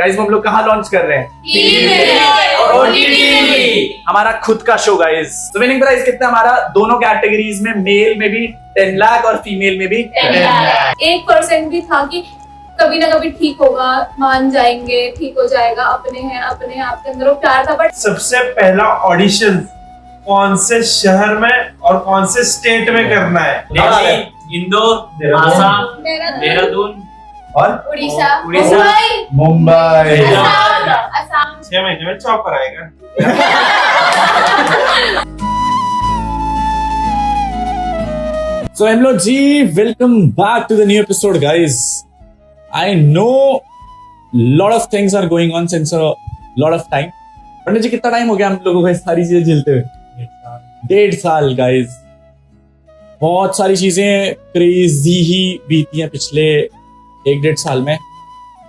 Guys हम लोग कहाँ लॉन्च कर रहे हैं? हमारा खुद का शो गाइस। तो विनिंग प्राइस कितना हमारा दोनों कैटेगरीज में, मेल में भी 10 लाख और फीमेल में भी 10 लाख। 1% भी था कि कभी ना कभी ठीक होगा, मान जाएंगे, ठीक हो जाएगा, अपने हैं, अपने आप के अंदर वो प्यार था। बट सबसे पहला ऑडिशन कौन से शहर में और कौन से स्टेट में करना है? दिल्ली, इंदौर, आसाम, देहरादून और उड़ीसा, मुंबई। असम। 6 महीने में चौपर आएगा। So hello ji, welcome back to the new episode guys. I know lot of things are going on since a lot of time. पंडित जी कितना टाइम हो गया हम लोगों को ये सारी चीजें झेलते हुए? 1.5 साल गाइस। बहुत सारी चीजें क्रेजी ही बीती हैं पिछले 1-1.5 साल में।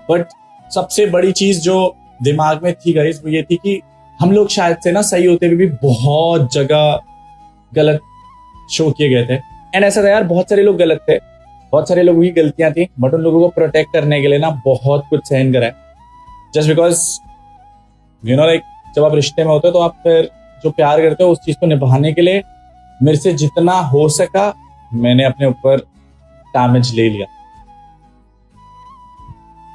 बट सबसे बड़ी चीज जो दिमाग में थी गाइस वो ये थी कि हम लोग शायद से ना सही होते हुए भी बहुत जगह गलत शो किए गए थे। एंड ऐसा था यार, बहुत सारे लोग गलत थे, बहुत सारे लोगों की गलतियां थी, बट उन लोगों को प्रोटेक्ट करने के लिए ना बहुत कुछ सहन करा है। Just because you know like जब आप रिश्ते में होते हो तो आप फिर जो प्यार करते हो उस चीज को निभाने के लिए मेरे से जितना हो सका मैंने अपने ऊपर डैमेज ले लिया।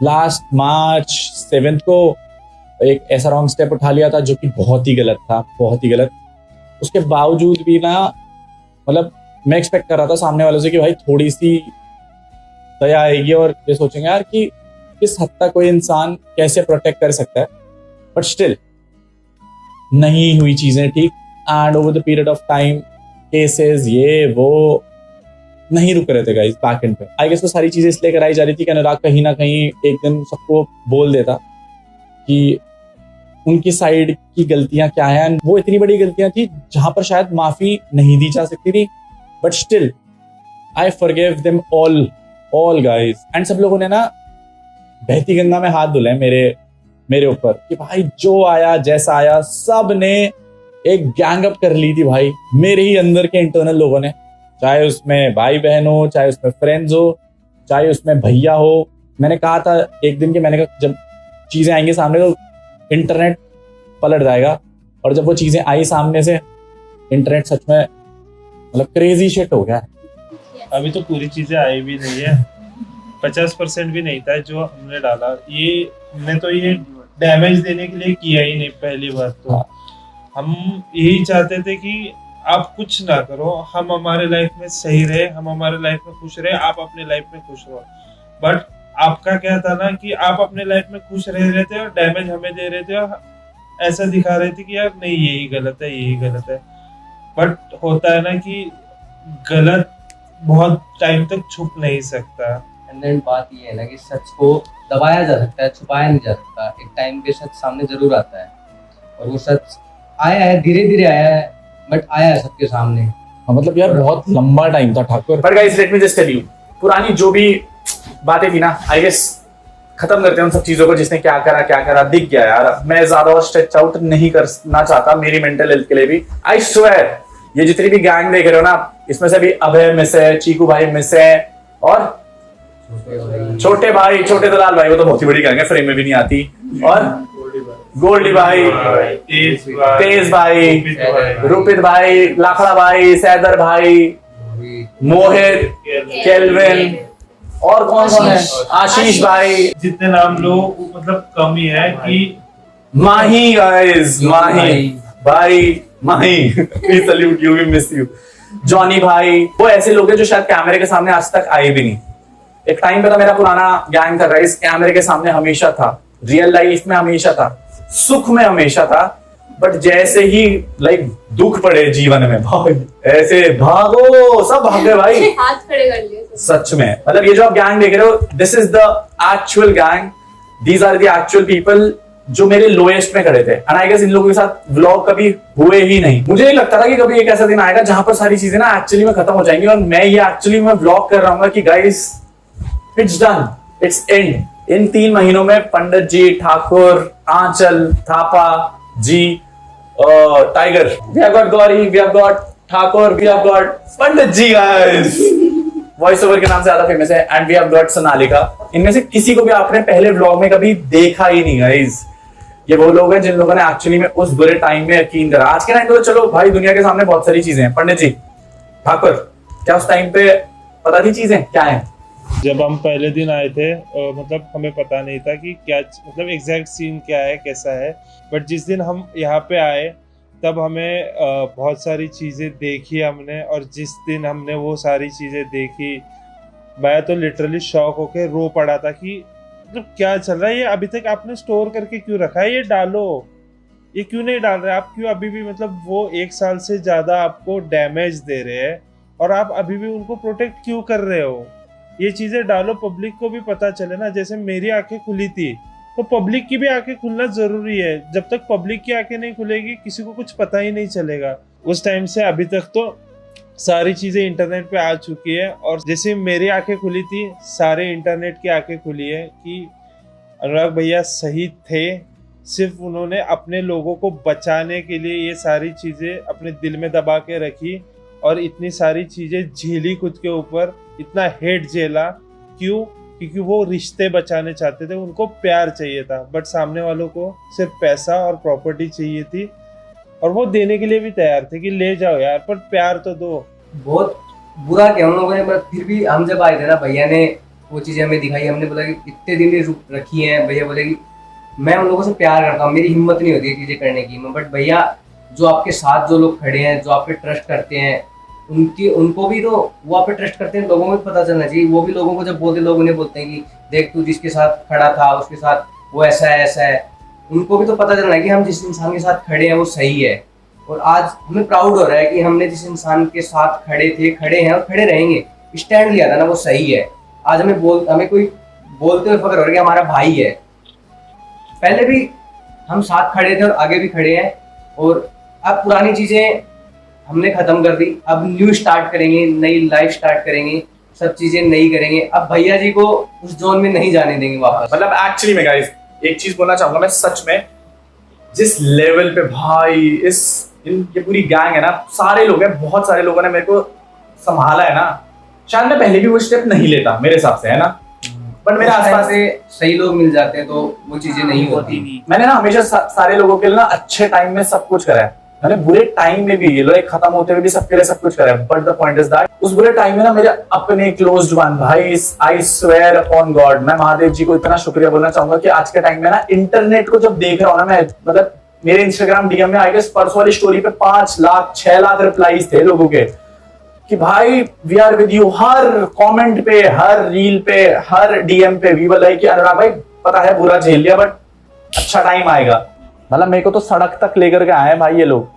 लास्ट मार्च 7 को एक ऐसा रॉन्ग स्टेप उठा लिया था जो कि बहुत ही गलत था, बहुत ही गलत। उसके बावजूद भी ना मतलब मैं एक्सपेक्ट कर रहा था सामने वालों से कि भाई थोड़ी सी दया आएगी और ये सोचेंगे यार कि किस हद तक कोई इंसान कैसे प्रोटेक्ट कर सकता है। बट स्टिल नहीं हुई चीजें ठीक। And over the period of time cases ये वो नहीं रुक रहे थे गाइस बैक एंड पे। आई गेस वो सारी चीजें इसलिए कराई जा रही थी कि अनुराग कहीं ना कहीं एक दिन सबको बोल देता कि उनकी साइड की गलतियां क्या हैं। वो इतनी बड़ी गलतियां थी जहां पर शायद माफी नहीं दी जा सकती थी, but still I forgive them all guys. And सब लोगों ने ना बहती गंगा में हाथ धुले मेरे ऊपर कि भाई जो आया जैसा आया सब ने एक गैंग अप कर ली थी भाई, मेरे ही अंदर के इंटरनल लोगों ने, चाहे उसमें भाई बहन हो, चाहे उसमें फ्रेंड्स हो, चाहे उसमें भैया हो। मैंने कहा था एक दिन कि मैंने कहा जब चीजें आएंगी सामने तो इंटरनेट पलट जाएगा। और जब वो चीजें आई सामने से इंटरनेट सच में मतलब क्रेजी शिट हो गया। अभी तो पूरी चीजें आई भी नहीं है, 50% भी नहीं था जो हमने डाला। हमने तो ये डैमेज देने के लिए किया ही नहीं। पहली बात तो हम यही चाहते थे कि आप कुछ ना करो, हम हमारे लाइफ में सही रहे, हम हमारे लाइफ में खुश रहे, आप अपने लाइफ में खुश रहो। बट आपका क्या था ना कि आप अपने लाइफ में खुश रह रहे थे और डैमेज हमें दे रहे थे और ऐसा दिखा रहे थे कि यार नहीं यही गलत है, यही गलत है। बट होता है ना कि गलत बहुत टाइम तक छुप नहीं सकता। एंड देन बात ये है ना कि सच को दबाया जा सकता है, छुपाया नहीं जा सकता। एक टाइम पे सच सामने जरूर आता है और वो सच आया है, धीरे धीरे आया है, बट आया है सबके सामने। मतलब यार बहुत लंबा टाइम था Thakur. But guys let me just tell you, पुरानी जो भी बातें थी ना आई गेस खत्म करते हैं उन सब चीजों को। जिसने क्या करा दिख गया यार। मैं ज्यादा स्ट्रेच आउट नहीं करना चाहता मेरी मेंटल हेल्थ के लिए भी। आई स्वेयर ये जितनी भी गैंग देख रहे हो ना, इसमें से भी अभय मिस है, चीकू भाई मिस है और छोटे भाई, छोटे दलाल भाई, वो तो बहुत ही बड़ी गैंग है, फ्रेम में भी नहीं आती। और गोल्डी भाई, तेज भाई, रूपित भाई, लाखड़ा भाई, सैदर भाई, मोहित, केल्विन और कौन है, आशीष भाई। जितने नाम लो मतलब कम ही है कि माही गाइस, माही भाई, Mahi we salute you, we miss you. Johnny भाई, वो ऐसे लोग हैं जो शायद कैमरे के सामने आज तक आए भी नहीं। एक टाइम पे था मेरा पुराना गैंग था गाइस, कैमरे के सामने हमेशा था, रियल लाइफ में हमेशा था, सुख में हमेशा था। बट जैसे ही लाइक दुख पड़े जीवन में भाई ऐसे भागो, सब भागे भाई, हाथ खड़े कर लिए सच में। मतलब ये जो आप गैंग देख रहे हो, this is the actual gang, these are the actual people जो मेरे लोएस्ट में खड़े थे। एंड आई गेस इन लोगों के साथ व्लॉग कभी हुए ही नहीं। मुझे नहीं लगता था कि कभी एक ऐसा दिन आएगा जहां पर सारी चीजें ना एक्चुअली में खत्म हो जाएंगी और मैं ये एक्चुअली में व्लॉग कर रहा हूँ कि guys it's done, it's end. इन 3 महीनों में Pandit ji, Thakur, Anchal, Thapa ji, Tiger, we have got Gauri, we have got Thakur, we have got Pandit ji guys. Voice over के नाम से ज्यादा फेमस है, and we have got Sonalika. इनमें से किसी को भी आपने पहले व्लॉग में कभी देखा ही नहीं गाइस। ये वो लोग हैं जिन लोगों ने एक्चुअली में उस बुरे टाइम में यकीन करा। आज के टाइम पे तो चलो भाई दुनिया के सामने बहुत सारी चीजें हैं। पंडित जी ठाकुर, क्या उस टाइम पे पता थी चीजें क्या है? जब हम पहले दिन आए थे मतलब हमें पता नहीं था कि क्या मतलब एग्जैक्ट सीन क्या है, कैसा है। बट जिस दिन हम यहाँ पे आए तब हमें बहुत सारी चीज़ें देखी हमने, और जिस दिन हमने वो सारी चीज़ें देखी मैं तो लिटरली शॉक होके रो पड़ा था कि मतलब क्या चल रहा है ये, अभी तक आपने स्टोर करके क्यों रखा है, ये डालो, ये क्यों नहीं डाल रहे आप, क्यों अभी भी मतलब वो 1 साल से ज़्यादा आपको डैमेज दे रहे हैं और आप अभी भी उनको प्रोटेक्ट क्यों कर रहे हो। ये चीज़ें डालो, पब्लिक को भी पता चले ना। जैसे मेरी आंखें खुली थी तो पब्लिक की भी आंखें खुलना ज़रूरी है। जब तक पब्लिक की आंखें नहीं खुलेगी किसी को कुछ पता ही नहीं चलेगा। उस टाइम से अभी तक तो सारी चीज़ें इंटरनेट पे आ चुकी है, और जैसे मेरी आंखें खुली थी सारे इंटरनेट की आंखें खुली है कि अनुराग भैया सही थे। सिर्फ उन्होंने अपने लोगों को बचाने के लिए ये सारी चीज़ें अपने दिल में दबा के रखी और इतनी सारी चीज़ें झेली खुद के ऊपर, इतना हेट झेला। क्यों? क्योंकि वो रिश्ते बचाने चाहते थे, उनको प्यार चाहिए था, बट सामने वालों को सिर्फ पैसा और प्रॉपर्टी चाहिए थी, और वो देने के लिए भी तैयार थे कि ले जाओ यार पर प्यार तो दो। बहुत बुरा किया हम लोगों ने, पर फिर भी हम जब आए थे ना भैया ने वो चीज़ें हमें दिखाई। हमने बोला कि इतने दिन रखी हैं। भैया बोले कि मैं उन लोगों से प्यार करता हूँ, मेरी हिम्मत नहीं होती चीज़ें करने की, बट भैया जो आपके साथ जो लोग खड़े हैं, जो आप पे ट्रस्ट करते हैं, उनको भी तो वो आप पे ट्रस्ट करते हैं, लोगों को भी पता चलना चाहिए। वो भी लोगों को जब बोलते, लोग उन्हें बोलते हैं कि देख तू जिसके साथ खड़ा था उसके साथ वो ऐसा है ऐसा है, उनको भी तो पता चलना है कि हम जिस इंसान के साथ खड़े हैं वो सही है। और आज हमें प्राउड हो रहा है कि हमने जिस इंसान के साथ खड़े थे, खड़े हैं और खड़े रहेंगे, स्टैंड लिया था ना, वो सही है। आज हमें कोई बोलते हुए फख्र हो रहा है कि हमारा भाई है। पहले भी हम साथ खड़े थे और आगे भी खड़े हैं, और अब पुरानी चीज़ें हमने ख़त्म कर दी। अब न्यू स्टार्ट करेंगे, नई लाइफ स्टार्ट करेंगे, सब चीज़ें नई करेंगे। अब भैया जी को उस जोन में नहीं जाने देंगे वापस। मतलब एक्चुअली में गाइस एक चीज बोलना चाहूंगा मैं, सच में जिस लेवल पे भाई ये पूरी गैंग है ना, सारे लोग हैं, बहुत सारे लोगों ने मेरे को संभाला है ना। शायद मैं पहले भी वो स्टेप नहीं लेता मेरे हिसाब से, है ना, बट मेरे आसपास से सही लोग मिल जाते हैं तो वो चीजें नहीं होती। मैंने ना हमेशा सारे लोगों के लिए ना अच्छे टाइम में सब कुछ करा है, मैंने बुरे टाइम में भी, ये लोग खत्म होते हुए भी सबके लिए सब कुछ करा है। But the point is that उस बुरे टाइम में ना मेरे अपने क्लोज्ड वन भाई, आई स्वेयर अपॉन गॉड, मैं महादेव जी को इतना शुक्रिया बोलना चाहूंगा कि आज के टाइम में ना इंटरनेट को जब देख रहा हूँ ना मैं, मतलब मेरे इंस्टाग्राम डीएम में आई गेस परसों वाली स्टोरी पे 5 लाख 6 लाख रिप्लाईज थे लोगों के कि भाई वी आर विद यू। हर कमेंट पे, हर रील पे, हर डीएम पे वी वर लाइक कि अनुराग भाई पता है बुरा झेल लिया बट अच्छा टाइम आएगा। मतलब मेरे को तो सड़क तक लेकर के आए भाई ये लोग।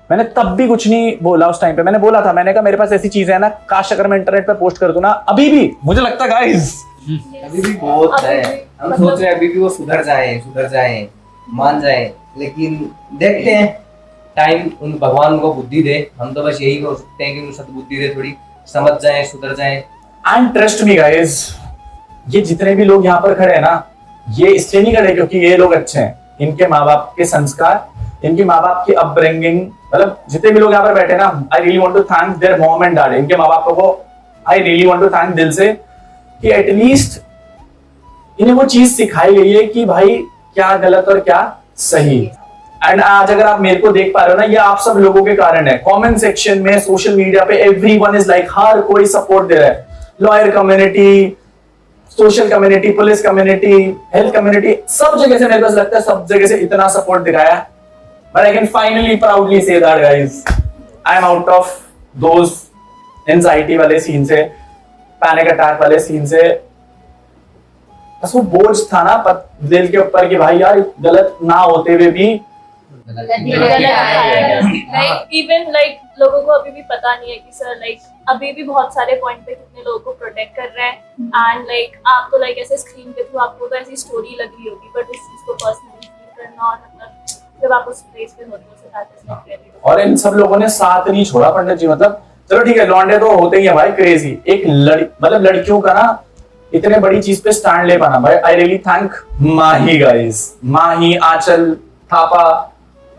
मैंने तब भी कुछ नहीं बोला उस टाइम पे, मैंने बोला था, मैंने कहा मेरे पास ऐसी चीजें है ना, काश अगर मैं इंटरनेट पे पोस्ट कर दूं ना, अभी भी मुझे लगता है गाइस अभी भी बहुत है। हम सोच रहे हैं अभी भी वो सुधर जाएं, मान जाएं, लेकिन देखते हैं टाइम, उन भगवान को बुद्धि दे। हम तो बस यही कर सकते हैं कि उनको सद्बुद्धि दे, थोड़ी समझ जाएं, सुधर जाएं। एंड ट्रस्ट मी गाइस, ये जितने भी लोग यहाँ पर खड़े हैं ना, ये इसलिए नहीं खड़े क्योंकि ये लोग अच्छे हैं। इनके माँ बाप के संस्कार, इनकी माँ बाप की अपब्रिंगिंग, मतलब जितने भी लोग यहाँ पर बैठे ना, I really want to thank there mom and dad. इनके माँ बाप को I really want to thank दिल से कि एटलीस्ट इन्हें वो चीज सिखाई गई है कि भाई क्या गलत और क्या सही। एंड आज अगर आप मेरे को देख पा रहे हो ना, ये आप सब लोगों के कारण है। कमेंट सेक्शन में, सोशल मीडिया पे एवरीवन इज लाइक, हर कोई सपोर्ट दे रहा है। Lawyer community, social community, police community, health community, सब जगह से मेरे को लगता है सब जगह से इतना सपोर्ट दिखाया। But I can finally proudly say that guys, I am out of those anxiety वाले सीन से, पैनिक अटैक वाले सीन से। बस वो बोझ था ना दिल के ऊपर कि भाई यार गलत ना होते हुए भी लाइक लोगों को अभी भी पता नहीं है कि सर लाइक अभी भी बहुत सारे पॉइंट पे कितने लोगों को प्रोटेक्ट कर रहे हैं। एंड लाइक आपको लाइक ऐसे स्क्रीन के थ्रू आपको तो ऐसी स्टोरी लग रही होगी, बट इस चीज को पर्सनली फील करना और मतलब जब आप उस प्लेस पे होते हो और इन सब लोगों ने साथ नहीं छोड़ा पंडित जी। मतलब चलो ठीक है, लौंडे तो होते ही है भाई क्रेजी, एक मतलब लड़कियों का ना इतने बड़ी चीज पे स्टैंड ले पाना भाई। I really thank Mahi guys, Mahi, Aanchal, Thapa,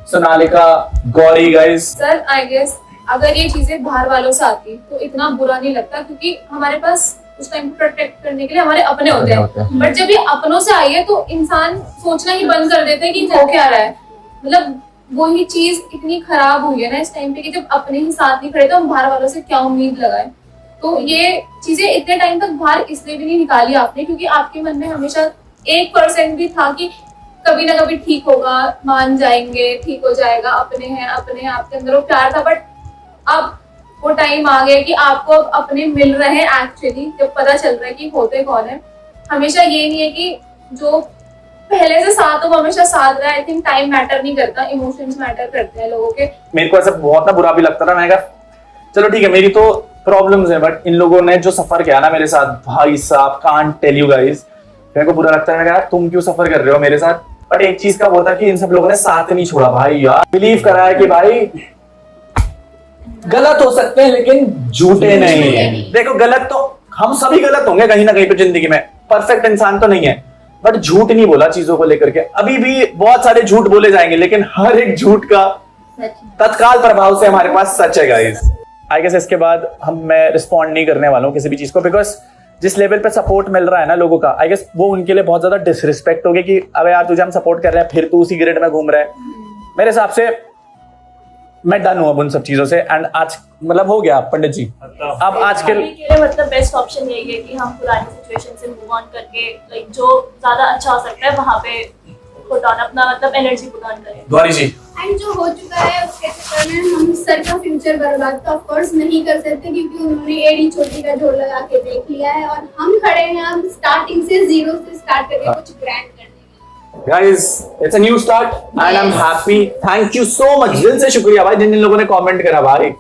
Sonalika, Gauri guys. Sir I guess अगर ये चीजें बाहर वालों से आती तो इतना बुरा नहीं लगता, क्योंकि हमारे पास उस टाइम प्रोटेक्ट करने के लिए हमारे अपने होते हैं। बट जब ये अपनों से आई है तो इंसान सोचना ही बंद कर देते हैं कि हो क्या रहा है। मतलब वही चीज इतनी खराब हुई है ना इस टाइम पे कि जब अपने ही साथ नहीं खड़े तो हम बाहर वालों से क्या उम्मीद लगाए। तो ये चीजें इतने टाइम तक बाहर इसलिए भी नहीं निकाली आपने क्योंकि आपके मन में हमेशा 1% भी था कि कभी ना कभी ठीक होगा, मान जाएंगे, ठीक हो जाएगा, अपने हैं, अपने आपके अंदर वो प्यार था। बट अब वो टाइम आ गया कि आपको अब अपने मिल रहे हैं एक्चुअली, जब पता चल रहा है कि होते कौन है। हमेशा ये नहीं है कि जो पहले से साथ हो हमेशा साथ रहा। आई थिंक टाइम मैटर नहीं करता, इमोशंस मैटर करते हैं लोगों के। मेरे को ऐसा बहुत ना बुरा भी लगता था, मैंने कहा चलो ठीक है मेरी तो प्रॉब्लम्स है, बट इन लोगों ने जो सफर किया ना मेरे साथ, भाई साहब कांट टेल यू गाइस, मेरे को बुरा लगता है। मैंने कहा तुम क्यों सफर कर रहे हो मेरे साथ। बट एक चीज का वो था कि इन सब लोगों ने साथ नहीं छोड़ा भाई यार, बिलीव करा है कि भाई गलत हो सकते हैं लेकिन झूठे नहीं। देखो गलत तो हम सभी गलत होंगे कहीं ना कहीं पे जिंदगी में, परफेक्ट इंसान तो नहीं है, बट झूठ नहीं बोला चीजों को लेकर के। अभी भी बहुत सारे झूठ बोले जाएंगे लेकिन हर एक झूठ का तत्काल प्रभाव से हमारे पास सच है गाइस। आई गेस इसके बाद मैं रिस्पॉन्ड नहीं करने वाला हूँ किसी भी चीज को, बिकॉज जिस लेवल पे सपोर्ट मिल रहा है ना लोगों का, आई गेस वो उनके लिए बहुत ज्यादा डिसरिस्पेक्ट हो गया कि अबे यार तुझे हम सपोर्ट कर रहे हैं फिर तू उसी ग्रिड में घूम रहा है। मेरे हिसाब से मैं डन हूं अब उन सब चीजों से। एंड आज मतलब हो गया पंडित जी, अब आज के लिए मतलब बेस्ट ऑप्शन यही है कि हम पुरानी सिचुएशन से मूव ऑन करके लाइक जो ज्यादा अच्छा हो सकता है वहां पे पुट ऑन अपना मतलब एनर्जी पुट ऑन करें। द्वारी जी एंड जो हो चुका है उसके चक्कर में हम सर का फ्यूचर बर्बाद तो ऑफ कोर्स नहीं कर सकते क्योंकि उन्होंने एड़ी छोटी का जोड़ लगा के देख लिया है और हम खड़े हैं हम स्टार्टिंग से जीरो से स्टार्ट करके कुछ ग्रैंड करने। Guys, it's a new start and I'm happy. Thank you so much. दिल से शुक्रिया भाई जिन लोगों ने कमेंट करा भाई।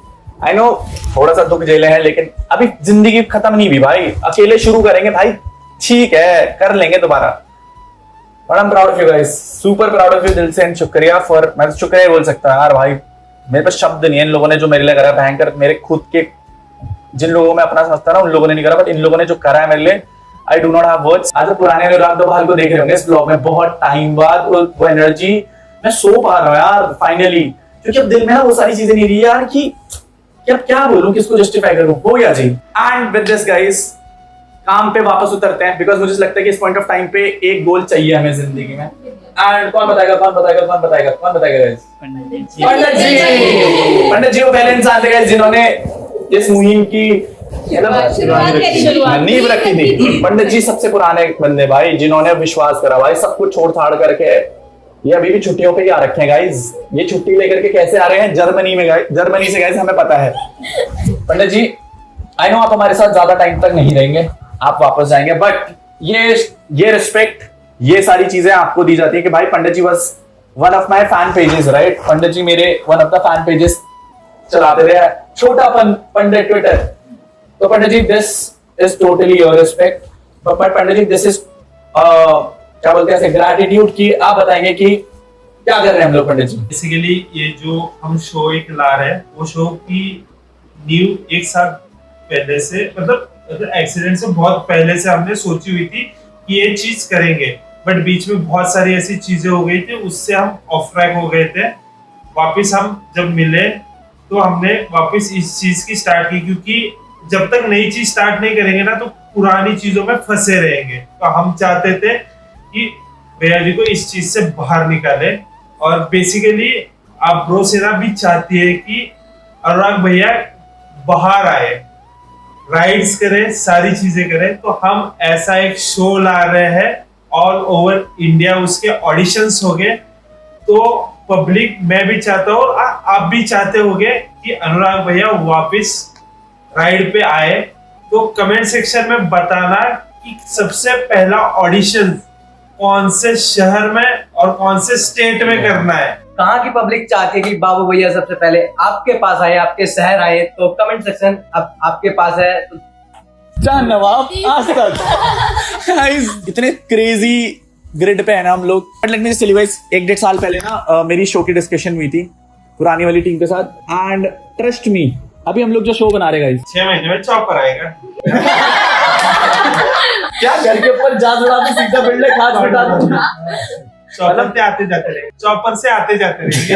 I know थोड़ा सा दुख झेले हैं लेकिन अभी जिंदगी खत्म नहीं हुई भाई, अकेले शुरू करेंगे भाई, ठीक है कर लेंगे दोबारा। But I'm proud of you guys, super proud of you दिल से। शुक्रिया फॉर, मैं तो शुक्रिया बोल सकता यार भाई, मेरे पास शब्द नहीं है इन लोगों ने जो मेरे लिए करा भयंकर। मेरे खुद के जिन लोगों में अपना समझता ना उन लोगों ने नहीं करा, बट इन लोगों ने जो करा है मेरे लिए I do not have words। आज पुराने अनुराग दोभाल को देख रहे होंगे इस ब्लॉग में बहुत टाइम बाद, वो एनर्जी मैं सो पा रहा हूँ यार फाइनली, क्योंकि अब दिल में ना वो सारी चीजें नहीं रही यार कि क्या बोलूं, किसको जस्टिफाई करूं, हो गया जी। एंड विद दिस गाइस काम पे वापस उतरते हैं, बिकॉज मुझे लगता है कि इस पॉइंट ऑफ टाइम पे एक गोल चाहिए हमें जिंदगी में। एंड कौन बताएगा गाइस? पंडित जी वो पहले इंसान थे गाइस जिन्होंने इस मुहिम की नींव रखी थी। पंडित जी सबसे पुराने बंदे भाई जिन्होंने विश्वास करा भाई, सब कुछ छोड़ छाड़ करके ये अभी भी छुट्टियों पे ही आ रखे हैं गाइस। ये छुट्टी लेकर के कैसे आ रहे हैं? जर्मनी में गाइस, जर्मनी से गाइस हमें पता है। पंडित जी आई नो आप हमारे साथ ज्यादा टाइम तक नहीं रहेंगे, आप वापस जाएंगे, बट ये रिस्पेक्ट ये सारी चीजें आपको दी जाती है कि भाई Pandit ji was one of my fan pages, right? Pandit ji मेरे one of the fan pages चलाते थे, छोटापन पंडित ट्विटर। तो Pandit ji this is totally your respect, but Pandit ji this is क्या बोलते हैं ग्रैटिट्यूड की आप बताएंगे कि क्या कर रहे हैं हम लोग पंडित जी? बेसिकली ये जो हम शो एक ला रहे हैं वो शो की न्यू एक साल पहले से मतलब एक्सीडेंट से बहुत पहले से हमने सोची हुई थी कि ये चीज करेंगे, बट बीच में बहुत सारी ऐसी चीजें हो गई थी उससे हम ऑफ ट्रैक हो गए थे। वापस हम जब मिले तो हमने वापस इस चीज की स्टार्ट की, क्योंकि जब तक नई चीज स्टार्ट नहीं करेंगे ना तो पुरानी चीजों में फंसे रहेंगे। तो हम चाहते थे कि भैया जी को इस चीज से बाहर निकाले, और बेसिकली आप ब्रो सेना भी चाहती है कि अनुराग भैया बाहर आए, राइड्स करें, सारी चीजें करें। तो हम ऐसा एक शो ला रहे हैं ऑल ओवर इंडिया, उसके ऑडिशंस हो गए। तो पब्लिक, मैं भी चाहता हूँ आप भी चाहते होंगे कि अनुराग भैया वापस राइड पे आए। तो कमेंट सेक्शन में बताना कि सबसे पहला ऑडिशन कौन से शहर में और कौन से स्टेट में करना है। कहाँ की पब्लिक चाहती है कि बाबू भैया सबसे पहले आपके पास आए, आपके शहर आए? तो कमेंट सेक्शन अब आपके पास है। नवाब आज तक इतने क्रेजी ग्रिड पे है ना हम लोग। But let me tell you guys, 1-1.5 साल पहले ना मेरी शो की डिस्कशन हुई थी पुरानी वाली टीम के साथ, एंड ट्रस्ट मी अभी हम लोग जो शो बना रहे गाइस 6 महीने में चॉपर आएगा। क्या घर के ऊपर जा उड़ा के सीधा बिल्डर खाद बिठा चॉपर से आते जाते रहे, चॉपर से आते जाते रहे।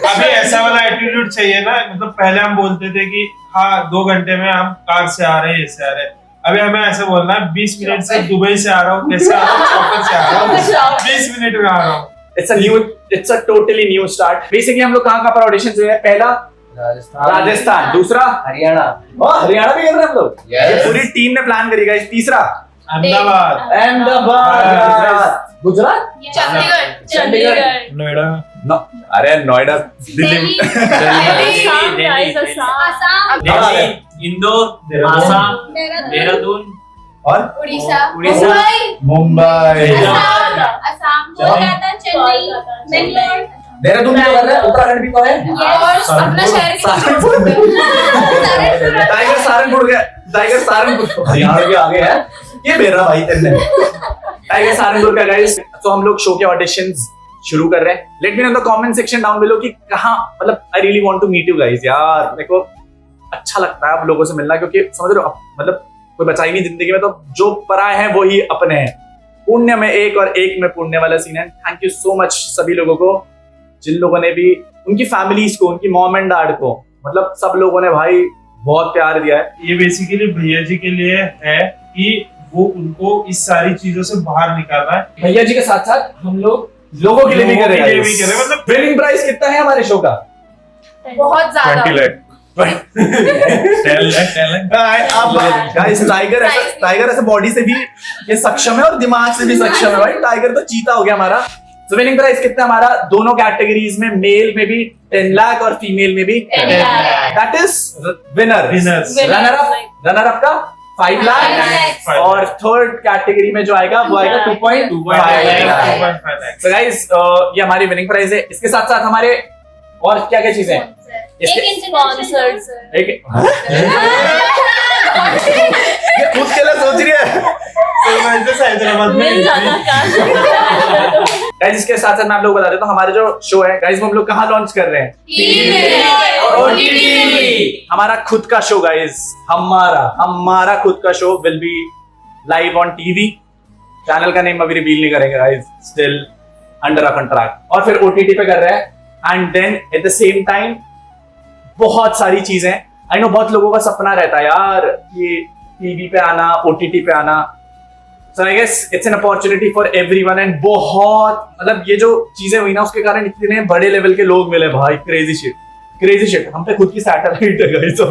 अभी ऐसा वाला एटीट्यूड चाहिए ना, मतलब पहले हम बोलते थे कि हाँ 2 घंटे में हम कार से आ रहे हैं, ऐसे आ रहे हैं। अभी हमें ऐसे बोलना है 20 मिनट से दुबई से आ रहा हूँ, कैसे आ रहा हूँ, चॉपर से आ रहा हूँ, 20 मिनट में आ रहा हूँ। It's a totally new start. Basically हम लोग कहाँ पर ऑडिशन हुए हैं? पहला राजस्थान, दूसरा हरियाणा, हरियाणा भी कर रहे हैं हम लोग। Yes. ये पूरी टीम ने प्लान करी गाइस। तीसरा अहमदाबाद, अहमदाबाद, गुजरात, चंडीगढ़, नोएडा, अरे नोएडा, दिल्ली, आसाम, दिल्ली, इंदौर, आसाम, देहरादून और उड़ीसा, उड़ीसा, मुंबई, असम, कोलकाता, चेन्नई, बेंगलोर, देहरादून भी तो कर रहे हैं, उत्तराखंड भी तो है। और अपना शहर टाइगर सहारनपुर गया, टाइगर सहारनपुर हरियाणा के आगे है ये मेरा भाई तेरे। टाइगर सहारनपुर का गाइस। तो हम लोग शो के ऑडिशंस शुरू कर रहे हैं। Let me know in the comment section down below कि कहां, मतलब I really want to meet you guys. यार मेरे को अच्छा लगता है आप लोगों से मिलना, क्योंकि समझ रहे हो मतलब कोई बचा ही नहीं जिंदगी में, तो जो पराए हैं वो ही अपने हैं। पुण्य में एक और एक में पुण्य वाला सीन है। थैंक यू सो मच सभी लोगों को, जिन लोगों ने भी उनकी फैमिलीज को, उनकी मॉम एंड डैड को, मतलब सब लोगों ने भाई बहुत प्यार दिया है। ये बेसिकली भैया जी के लिए है कि वो उनको इस सारी चीजों से बाहर निकालना है। भैया जी के साथ साथ हम लोग लोगों के लिए भी कर रहे हैं। मतलब विनिंग प्राइस कितना है हमारे शो का? बहुत ज्यादा 20 लाख, 10 लाख। गाइस टाइगर ऐसे बॉडी से भी ये सक्षम है और दिमाग से भी सक्षम है भाई। टाइगर तो चीता हो गया हमारा। तो विनिंग प्राइस कितना हमारा? दोनों कैटेगरीज में, मेल में भी 10 लाख और फीमेल में भी 10 lakh. That is winner. Runner up का 5 लाख और थर्ड कैटेगरी में जो आएगा वो आएगा 2.5 लाख। तो गाइस ये हमारी विनिंग प्राइस है। इसके साथ साथ हमारे और क्या क्या चीजें हैं? एक ये खुद के लिए सोच रही है। हैदराबाद में गाइस इसके साथ साथ मैं आप लोग बता देता हूँ हमारे जो शो है गाइस, वो हम लोग कहाँ लॉन्च कर रहे हैं? OTT। हमारा खुद का शो गाइस, हमारा खुद का show will be live on TV. Channel का नेम अभी रिवील नहीं करेंगे guys, still under a contract. और फिर OTT पे कर रहे हैं। And then at the same time बहुत सारी चीजें, आई नो बहुत लोगों का सपना रहता है यार कि टीवी पे आना, OTT पे आना। So I guess it's an opportunity for everyone and बहुत मतलब ये जो चीजें हुई ना उसके कारण इतने बड़े लेवल के लोग मिले भाई। Crazy shit. हम पे खुद की सैटेलाइट है गाइस।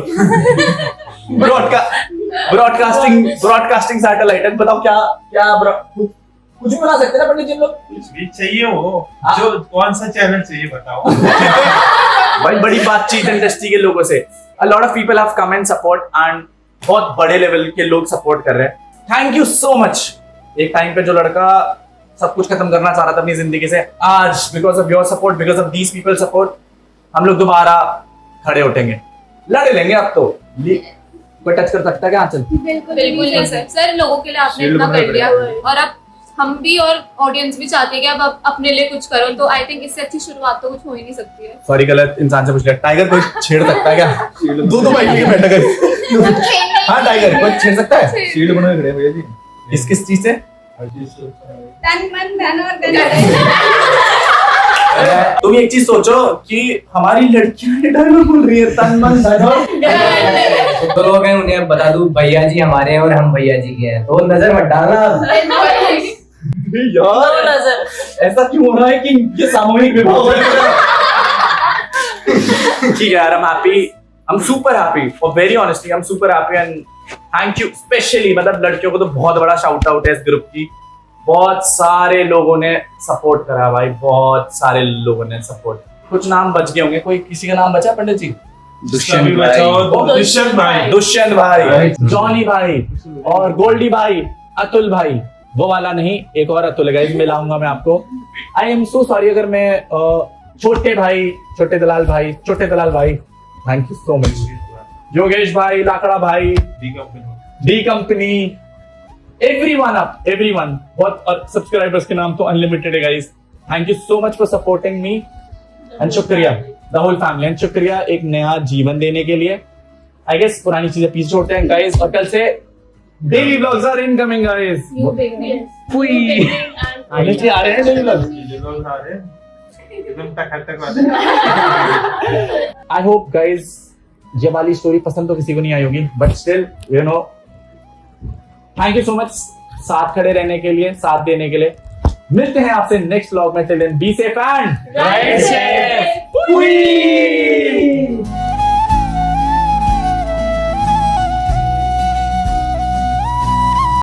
ब्रॉडकास्टिंग सैटेलाइट है। बताओ क्या कुछ भी बना सकते हैं ना पंडित जी लोग। कुछ भी चाहिए हो, जो कौन सा चैनल चाहिए बताओ। भाई बड़ी बातचीत इंडस्ट्री के लोगों से। A lot of people have come and support and बहुत बड़े लेवल के लोग सपोर्ट कर रहे हैं। Thank you so much. एक टाइम पे जो लड़का सब कुछ खत्म करना चाह रहा था अपनी जिंदगी से, आज because of your support, because of these people support, हम लोग दोबारा खड़े उठेंगे, लड़े लेंगे। अब तो कोई टच कर सकता है क्या? चल बिल्कुल बिल्कुल नहीं सर लोगों के लिए आपने इतना कर दिया, और अब हम भी और ऑडियंस भी चाहते हैं कि अब अपने लिए कुछ करो। तो आई थिंक इससे अच्छी शुरुआत तो कुछ हो ही नहीं सकती है। सॉरी गलत इंसान से पूछ लिया। टाइगर कोई छेड़ सकता है क्या? दो भाई लेके बैठा कर। हाँ टाइगर कोई छेड़ सकता है? शील्ड बना के खड़े हैं भैया जी। किस चीज से? तन मन धन और धन। तुम एक चीज सोचो कि हमारी लड़कियां डायलॉग बोल रही है तन मन धन और तो लोग हैं, उन्हें बता दूं भैया जी हमारे हैं और हम भैया जी के हैं, तो नजर मत डालना। यार ऐसा क्यों हो रहा है कि ये सामूहिक विवाह हो रहा है? ठीक है यार, I'm super happy और very honestly I'm super happy and thank you specially। मतलब लड़कियों को तो बहुत बड़ा शाउट आउट है इस ग्रुप की। बहुत सारे लोगों ने सपोर्ट करा भाई, बहुत सारे लोगों ने सपोर्ट। कुछ नाम बच गए होंगे, कोई किसी का नाम बचा पंडित जी? दुष्यंत भाई, दुष्यंत भाई, जॉनी भाई और गोल्डी भाई, अतुल भाई। वो वाला नहीं, एक और अतुल है, मिलाऊंगा मैं आपको। आई एम सो सॉरी अगर मैं छोटे दलाल भाई, thank you so much. Yogesh भाई, लाकड़ा भाई, डी कंपनी, एवरीवन बहुत। और सब्सक्राइबर्स के नाम तो अनलिमिटेड है guys. Thank you so much for supporting me and शुक्रिया द होल फैमिली एंड शुक्रिया एक नया जीवन देने के लिए। आई गेस पुरानी चीजें पीछे छोड़ते हैं गाइस, और कल से daily vlogs are incoming guys. New beginning and Honestly, आ रहे हैं डेली व्लॉग। ये लोग आ रहे हैं एकदम टक वाले। आई होप गाइज ये वाली स्टोरी पसंद तो किसी को नहीं आई होगी, but still you know thank you so much साथ खड़े रहने के लिए, साथ देने के लिए। मिलते हैं आपसे नेक्स्ट व्लॉग में। Till then be safe and Right.